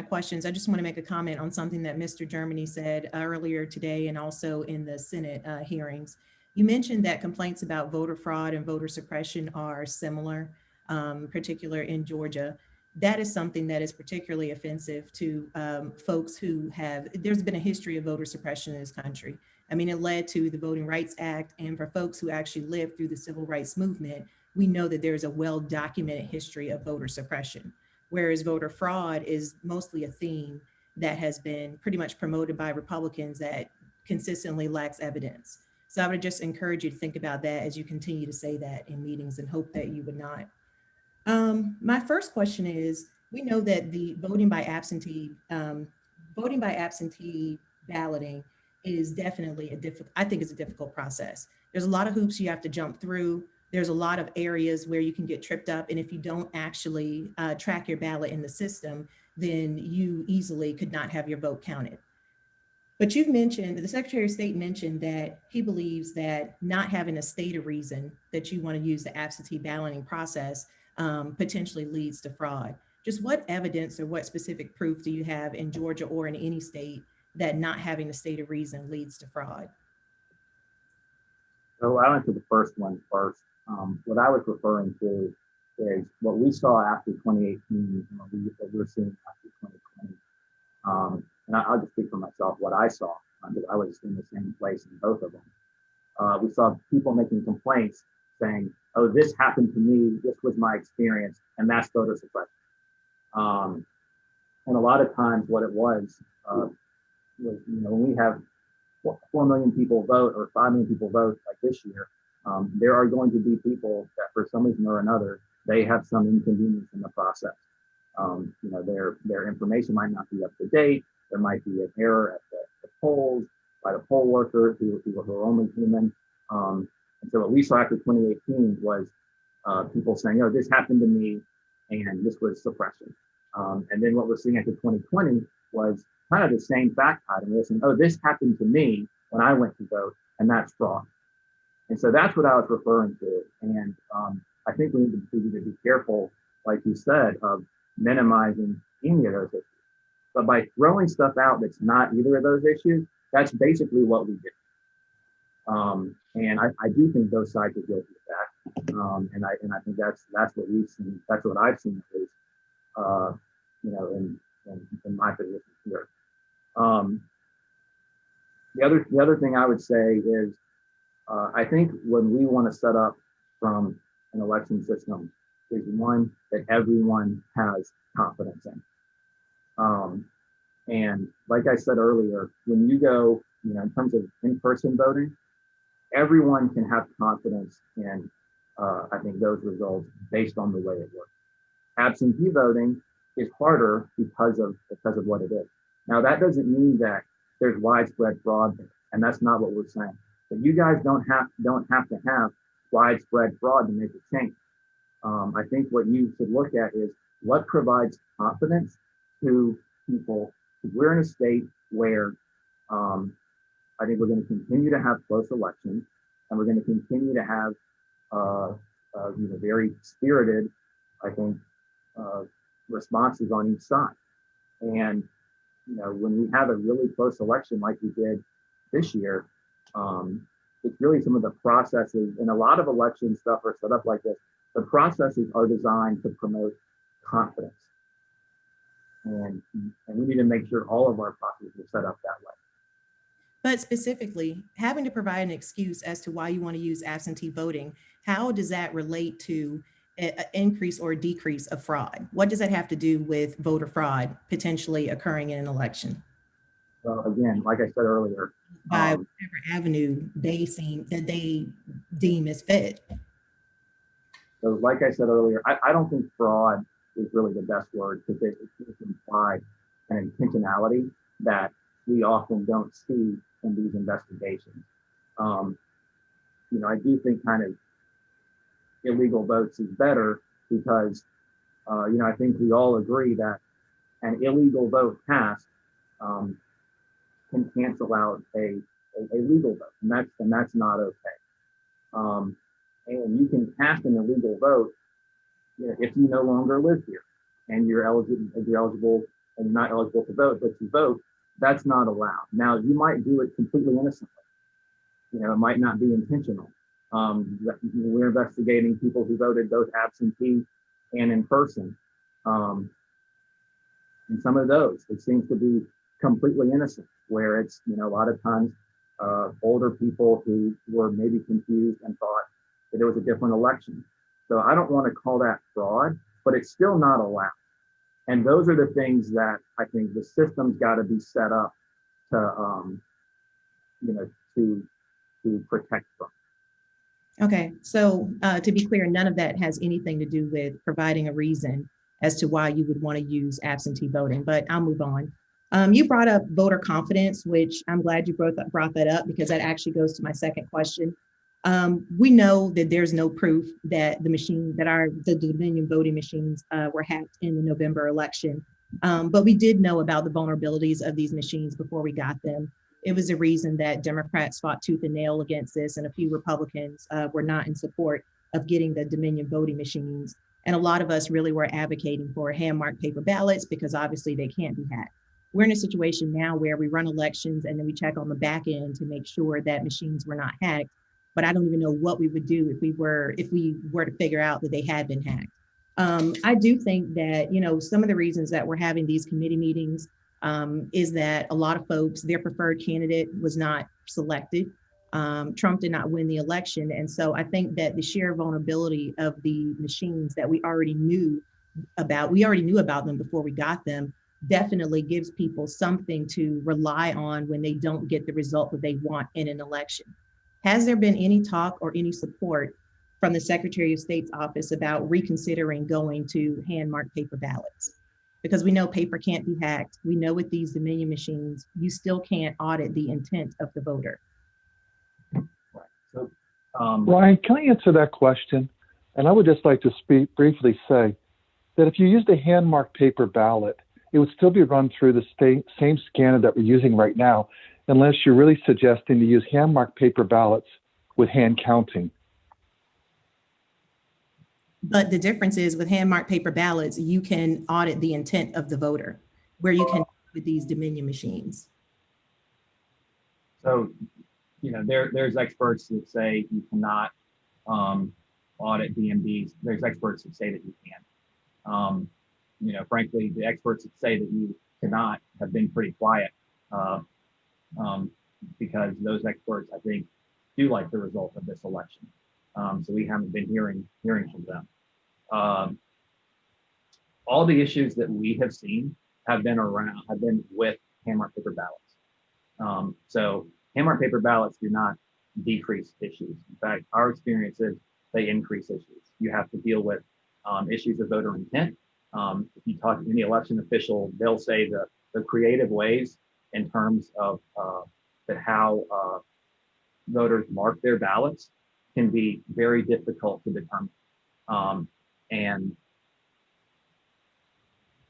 questions, I just want to make a comment on something that Mr. Germany said earlier today and also in the Senate hearings. You mentioned that complaints about voter fraud and voter suppression are similar, particular in Georgia. That is something that is particularly offensive to folks who have, there's been a history of voter suppression in this country. I mean, it led to the Voting Rights Act, and for folks who actually lived through the civil rights movement, we know that there's a well-documented history of voter suppression, whereas voter fraud is mostly a theme that has been pretty much promoted by Republicans that consistently lacks evidence. So I would just encourage you to think about that as you continue to say that in meetings and hope that you would not. My first question is, we know that the voting by absentee balloting is definitely a difficult, I think it's a difficult process. There's a lot of hoops you have to jump through. There's a lot of areas where you can get tripped up. And if you don't actually track your ballot in the system, then you easily could not have your vote counted. But you've mentioned, the Secretary of State mentioned that he believes that not having a stated reason that you want to use the absentee balloting process potentially leads to fraud. Just what evidence or what specific proof do you have in Georgia or in any state that not having a stated reason leads to fraud? So I'll answer the first one first. What I was referring to is what we saw after 2018 and what we're seeing after 2020. And I'll just speak for myself, what I saw, because I was in the same place in both of them. We saw people making complaints saying, oh, this happened to me, this was my experience, and that's voter suppression. And a lot of times what it was, when we have 4 million people vote or 5 million people vote like this year, there are going to be people that for some reason or another, they have some inconvenience in the process. Their information might not be up to date. There might be an error at the polls by the poll workers who are only human. And so what we saw after 2018 was people saying, oh, this happened to me, and this was suppression. And then what we're seeing after 2020 was kind of the same fact pattern. We're saying, oh, this happened to me when I went to vote, and that's fraud. And so that's what I was referring to. And I think we need to be careful, like you said, of minimizing any of those issues. But by throwing stuff out that's not either of those issues, that's basically what we do. And I do think both sides are guilty of that. And I think that's what we've seen. That's what I've seen at least, in my position here. The other thing I would say is, I think when we want to set up from an election system is one that everyone has confidence in. And like I said earlier, when you go, in terms of in-person voting, everyone can have confidence in, I think, those results based on the way it works. Absentee voting is harder because of what it is. Now, that doesn't mean that there's widespread fraud there, and that's not what we're saying. But you guys don't have to have widespread fraud to make a change. I think what you should look at is what provides confidence to people. We're in a state where I think we're going to continue to have close elections, and we're going to continue to have very spirited, I think, responses on each side. And when we have a really close election like we did this year, it's really some of the processes, and a lot of election stuff are set up like this. The processes are designed to promote confidence. And we need to make sure all of our processes are set up that way. But specifically, having to provide an excuse as to why you want to use absentee voting, how does that relate to an increase or decrease of fraud? What does that have to do with voter fraud potentially occurring in an election? Well, again, like I said earlier, By whatever avenue they deem as fit. So like I said earlier, I don't think fraud is really the best word, because it implies an intentionality that we often don't see in these investigations. I do think kind of illegal votes is better because, I think we all agree that an illegal vote passed can cancel out a legal vote, and that's not okay. And you can cast an illegal vote if you no longer live here and you're eligible and you're not eligible to vote, but you vote, that's not allowed. Now, you might do it completely innocently. You know, it might not be intentional. We're investigating people who voted both absentee and in person. And some of those, it seems to be completely innocent, where it's, you know, a lot of times older people who were maybe confused and thought that there was a different election. So I don't want to call that fraud, but it's still not allowed. And those are the things that I think the system's got to be set up to, you know, to protect from. Okay, so to be clear, none of that has anything to do with providing a reason as to why you would want to use absentee voting, but I'll move on. You brought up voter confidence, which I'm glad you brought that up because that actually goes to my second question. We know that there's no proof that the Dominion voting machines were hacked in the November election, but we did know about the vulnerabilities of these machines before we got them. It was a reason that Democrats fought tooth and nail against this, and a few Republicans were not in support of getting the Dominion voting machines. And a lot of us really were advocating for hand-marked paper ballots because obviously they can't be hacked. We're in a situation now where we run elections and then we check on the back end to make sure that machines were not hacked. But I don't even know what we would do if we were to figure out that they had been hacked. I do think that, you know, some of the reasons that we're having these committee meetings is that a lot of folks, their preferred candidate was not selected. Trump did not win the election. And so I think that the sheer vulnerability of the machines that we already knew about them before we got them, definitely gives people something to rely on when they don't get the result that they want in an election. Has there been any talk or any support from the Secretary of State's office about reconsidering going to hand-marked paper ballots? Because we know paper can't be hacked. We know with these Dominion machines, you still can't audit the intent of the voter. Right. So, Ryan, can I answer that question? And I would just like to briefly say that if you used a hand-marked paper ballot, it would still be run through the same scanner that we're using right now, unless you're really suggesting to use hand-marked paper ballots with hand counting. But the difference is with hand-marked paper ballots, you can audit the intent of the voter, where you can with these Dominion machines. so, you know, there's experts that say you cannot audit DMVs. There's experts that say that you can. You know, frankly, the experts that say that you cannot have been pretty quiet because those experts, I think, do like the result of this election. So we haven't been hearing from them. All the issues that we have seen have been with hand-marked paper ballots. So hand-marked paper ballots do not decrease issues. In fact, our experience is they increase issues. You have to deal with issues of voter intent. If you talk to any election official, they'll say the creative ways in terms of how voters mark their ballots can be very difficult to determine. And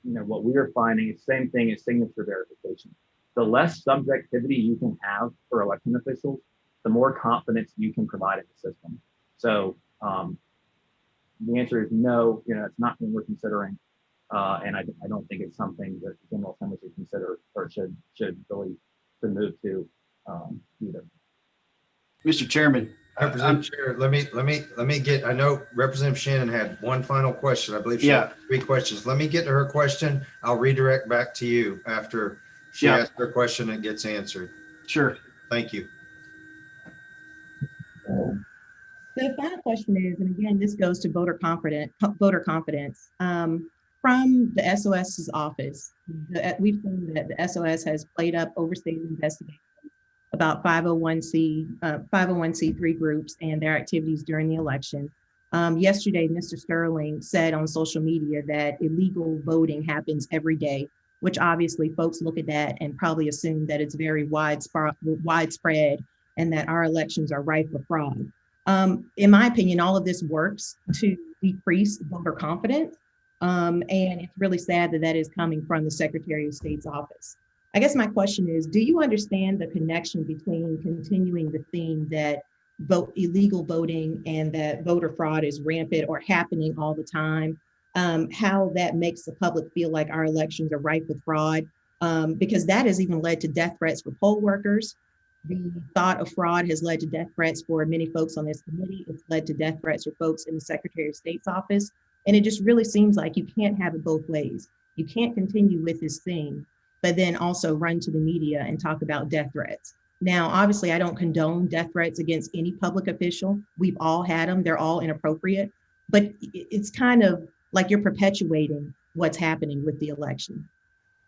you know what we are finding is the same thing as signature verification. The less subjectivity you can have for election officials, the more confidence you can provide in the system. So the answer is no. You know, it's not something we're considering, and I don't think it's something that the General Assembly should consider or should really move to either. Mr. Chairman, Representative Chair, let me get, I know Representative Shannon had one final question. I believe she had 3 questions. Let me get to her question. I'll redirect back to you after she asks her question and gets answered. Sure. Thank you. The final question is, and again, this goes to voter confidence. From the SOS's office, we've seen that the SOS has played up overstated investigations about 501c3 groups and their activities during the election. Yesterday, Mr. Sterling said on social media that illegal voting happens every day, which obviously folks look at that and probably assume that it's very widespread and that our elections are rife for fraud. In my opinion, all of this works to decrease voter confidence. And it's really sad that that is coming from the Secretary of State's office. I guess my question is, do you understand the connection between continuing the theme that illegal voting and that voter fraud is rampant or happening all the time how that makes the public feel like our elections are rife with fraud, because that has even led to death threats for poll workers. The thought of fraud has led to death threats for many folks on this committee. It's led to death threats for folks in the Secretary of State's office. And it just really seems like you can't have it both ways. You can't continue with this thing, but then also run to the media and talk about death threats. Now, obviously, I don't condone death threats against any public official. We've all had them. They're all inappropriate. But it's kind of like you're perpetuating what's happening with the election.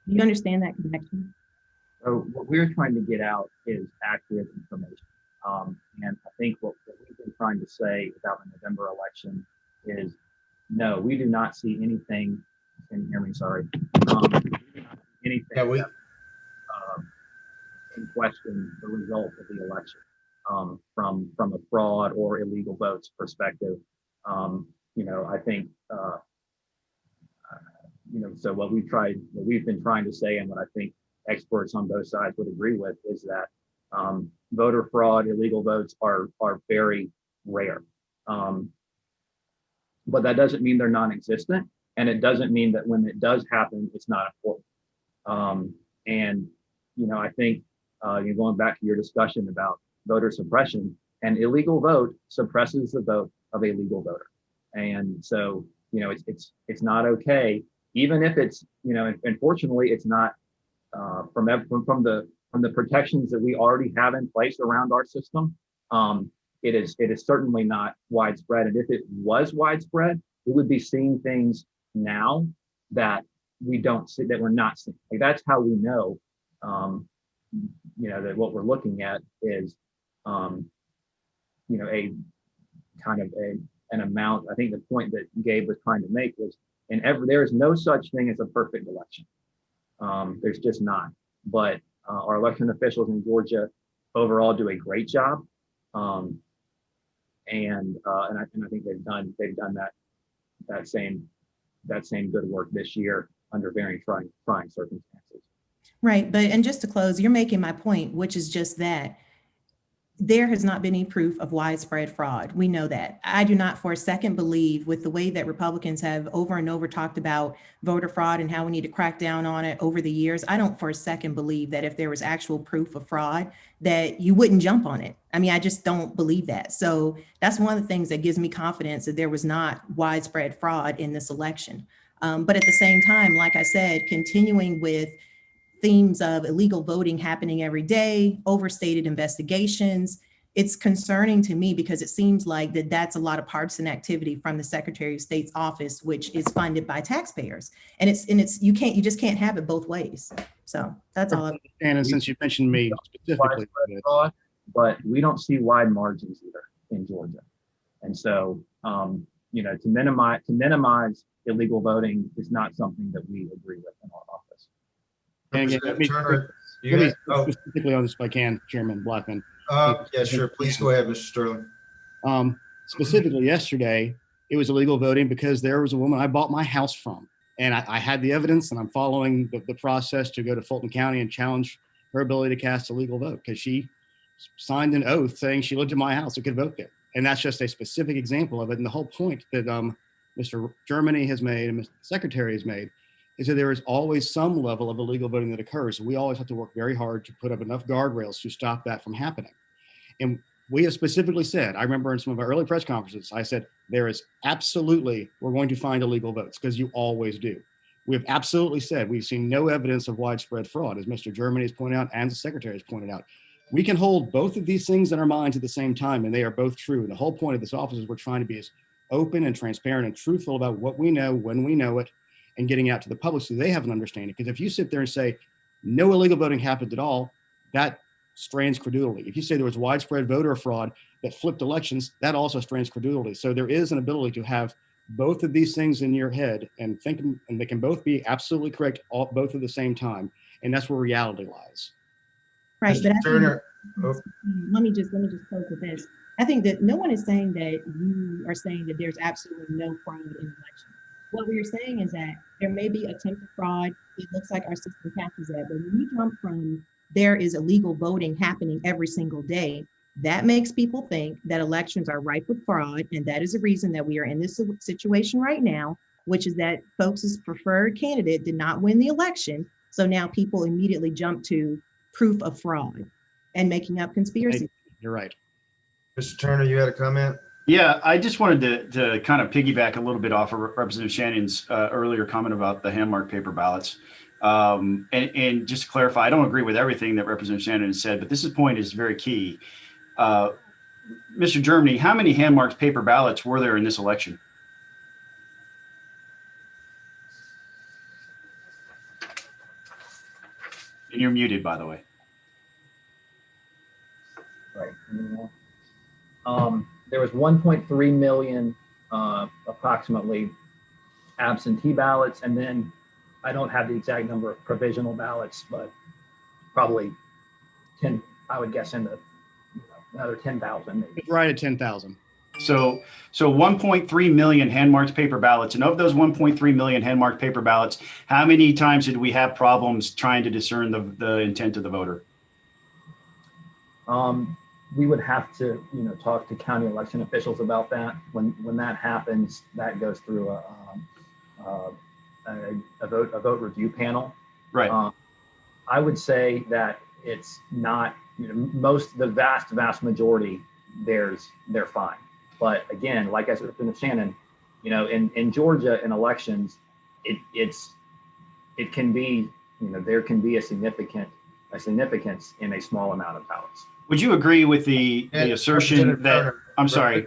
Do you understand that connection? So what we're trying to get out is accurate information. And I think what we've been trying to say about the November election is, no, we do not see anything. Can you hear me? Sorry. Anything Yeah, we. In question the result of the election from a fraud or illegal votes perspective. I think so what we've been trying to say, and what I think experts on both sides would agree with, is that voter fraud, illegal votes are very rare. But that doesn't mean they're non-existent, and it doesn't mean that when it does happen, it's not important. I think you're going back to your discussion about voter suppression. An illegal vote suppresses the vote of a legal voter, and so it's not okay, even if it's unfortunately it's not from the protections that we already have in place around our system. It is certainly not widespread, and if it was widespread, we would be seeing things now that we don't see, that we're not seeing. Like, that's how we know that what we're looking at is a kind of an amount. I think the point that Gabe was trying to make was, there is no such thing as a perfect election. There's just not. But our election officials in Georgia overall do a great job, and I think they've done that same good work this year under very trying circumstances. Right, and just to close, you're making my point, which is just that there has not been any proof of widespread fraud. We know that. I do not for a second believe, with the way that Republicans have over and over talked about voter fraud and how we need to crack down on it over the years, I don't for a second believe that if there was actual proof of fraud, that you wouldn't jump on it. I mean, I just don't believe that. So that's one of the things that gives me confidence that there was not widespread fraud in this election. But at the same time, like I said, continuing with themes of illegal voting happening every day, overstated investigations. It's concerning to me because it seems like that's a lot of partisan activity from the Secretary of State's office, which is funded by taxpayers. And you just can't have it both ways. So that's all. And since you mentioned me specifically, fraud, but we don't see wide margins either in Georgia. And so, to minimize illegal voting is not something that we agree with in our office. And again, specifically on this if I can, Chairman Blackman. Yeah, sure. Please go ahead, Mr. Sterling. Specifically yesterday, it was illegal voting because there was a woman I bought my house from, and I had the evidence, and I'm following the process to go to Fulton County and challenge her ability to cast a legal vote because she signed an oath saying she lived in my house and could vote there. And that's just a specific example of it. And the whole point that Mr. Germany has made and Mr. Secretary has made is that there is always some level of illegal voting that occurs. We always have to work very hard to put up enough guardrails to stop that from happening. And we have specifically said, I remember in some of our early press conferences, I said, there is absolutely, we're going to find illegal votes because you always do. We have absolutely said, we've seen no evidence of widespread fraud, as Mr. Germany has pointed out and the Secretary has pointed out. We can hold both of these things in our minds at the same time, and they are both true. And the whole point of this office is we're trying to be as open and transparent and truthful about what we know, when we know it, and getting out to the public so they have an understanding. Because if you sit there and say no illegal voting happened at all, that strains credulity. If you say there was widespread voter fraud that flipped elections, that also strains credulity. So there is an ability to have both of these things in your head and think, and they can both be absolutely correct both at the same time. And that's where reality lies. Right, but Turner. Let me just close with this. I think that no one is saying that you are saying that there's absolutely no fraud in elections. What we are saying is that there may be attempted fraud. It looks like our system captures that. But when you jump from there is illegal voting happening every single day, that makes people think that elections are ripe with fraud. And that is the reason that we are in this situation right now, which is that folks' preferred candidate did not win the election. So now people immediately jump to proof of fraud and making up conspiracy. You're right. Mr. Turner, you had a comment? Yeah, I just wanted to kind of piggyback a little bit off of Representative Shannon's earlier comment about the hand-marked paper ballots. And just to clarify, I don't agree with everything that Representative Shannon has said, but this point is very key. Mr. Germany, how many hand-marked paper ballots were there in this election? And you're muted, by the way. Right. There was 1.3 million approximately absentee ballots, and then I don't have the exact number of provisional ballots, but probably 10, I would guess in the another 10,000 maybe. It's right at 10,000. So 1.3 million hand-marked paper ballots. And of those 1.3 million hand-marked paper ballots, how many times did we have problems trying to discern the intent of the voter? We would have to, talk to county election officials about that. When that happens, that goes through a vote review panel. Right. I would say that it's not, the vast majority, they're fine. But again, like I said to Shannon, in Georgia in elections, it can be, there can be a significance in a small amount of ballots. Would you agree with the assertion that, I'm sorry,